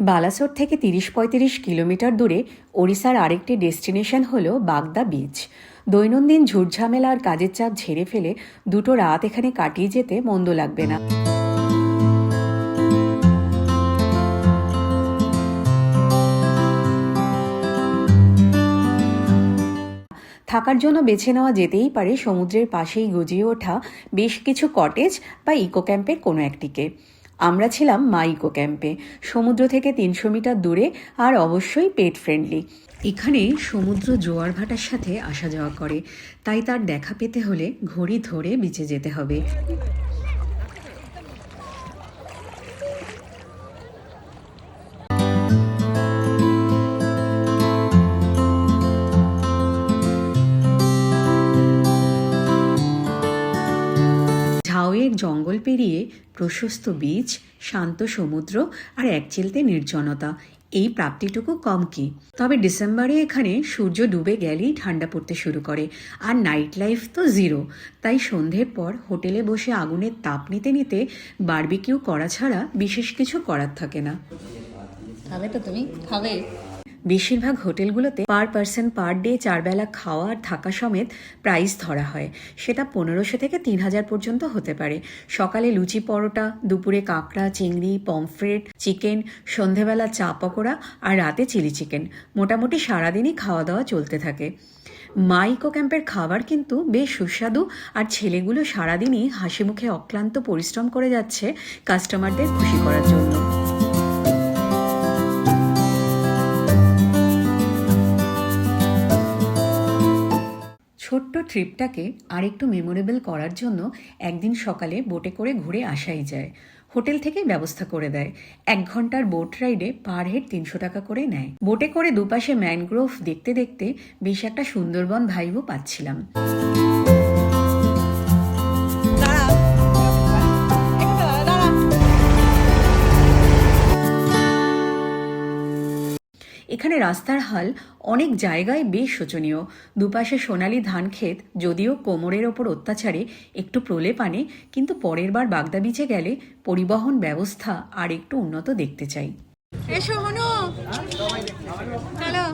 বালাসোর থেকে ৩০-৩৫ কিলোমিটার দূরে ওড়িশার আরেকটি ডেস্টিনেশন হলো বাগদা বিচ। দৈনন্দিন ঝুটঝামেলা আর কাজের চাপ ঝেড়ে ফেলে দুটো রাত এখানে কাটিয়ে যেতে মন্দ লাগবে না। থাকার জন্য বেছে নেওয়া যেতেই পারে সমুদ্রের পাশেই গজিয়ে ওঠা বেশ কিছু কটেজ বা ইকো ক্যাম্পের কোনো একটিকে। আমরা ছিলাম মা ইকো ক্যাম্পে, সমুদ্র থেকে ৩০০ মিটার দূরে, আর অবশ্যই পেট ফ্রেন্ডলি। এখানে সমুদ্র জোয়ার ভাটার সাথে আসা যাওয়া করে, তাই তার দেখা পেতে হলে ঘড়ি ধরে বিচে যেতে হবে। ঝাউয়ের জঙ্গল পেরিয়ে প্রশস্ত বিচ, শান্ত সমুদ্র আর একচিলতে নির্জনতা, এই প্রাপ্তিটুকু কম কি। তবে ডিসেম্বরে এখানে সূর্য ডুবে গেলেই ঠান্ডা পড়তে শুরু করে, আর নাইট লাইফ তো জিরো। তাই সন্ধ্যের পর হোটেলে বসে আগুনের তাপ নিতে নিতে বারবিকিউ করা ছাড়া বিশেষ কিছু করার থাকে না। খাবে তো তুমি? খাবে? বেশিরভাগ হোটেলগুলোতে পার পার্সন পার ডে 4 বেলা খাওয়া আর থাকা সমেত প্রাইস ধরা হয়। সেটা 1500 থেকে 3000 পর্যন্ত হতে পারে। সকালে লুচি পরোটা, দুপুরে কাঁকড়া, চিংড়ি, পমফ্রেট, চিকেন, সন্ধেবেলা চা পকোড়া আর রাতে চিলি চিকেন। মোটামুটি সারাদিনই খাওয়া দাওয়া চলতে থাকে। মা ইকো ক্যাম্পের খাবার কিন্তু বেশ সুস্বাদু, আর ছেলেগুলো সারাদিনই হাসি মুখে অক্লান্ত পরিশ্রম করে যাচ্ছে কাস্টমারদের খুশি করার জন্য। ছোট্ট ট্রিপটাকে আরেকটু মেমোরেবল করার জন্য একদিন সকালে বোটে করে ঘুরে আসাই যায়। হোটেল থেকেই ব্যবস্থা করে দেয়। 1 ঘন্টার বোট রাইডে পার হেড 300 টাকা করে নেয়। বোটে করে দুপাশে ম্যানগ্রোভ দেখতে দেখতে বেশ একটা সুন্দরবন ভাইবও পাচ্ছিলাম। এখানে রাস্তার হাল অনেক জায়গায় বেশ শোচনীয়। দুপাশে সোনালি ধান ক্ষেত, যদিও কোমরের ওপর অত্যাচারে একটু প্রলেপ আনে, কিন্তু পরের বার বাগদা বিচে গেলে পরিবহন ব্যবস্থা আর একটু উন্নত দেখতে চাই। এসো হনু। হ্যালো।